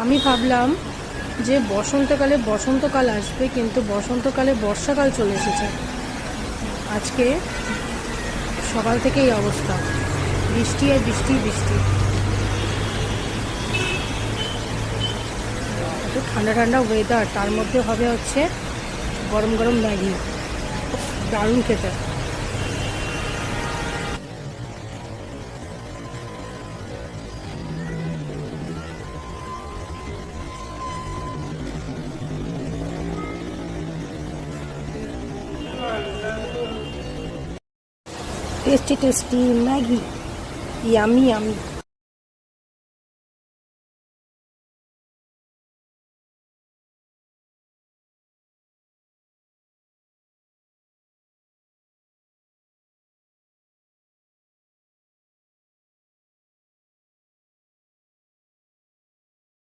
আমি ভাবলাম যে বসন্তকাল আসবে, কিন্তু বসন্তকালে বর্ষাকাল চলে এসেছে। আজকে সকাল থেকে এই অবস্থা, বৃষ্টি আর বৃষ্টি বৃষ্টি। এত ঠান্ডা ঠান্ডা ওয়েদার, তার মধ্যে হবে হচ্ছে গরম গরম ম্যাগি, দারুণ খেতে। Tasty tasty Maggi, yummy yummy.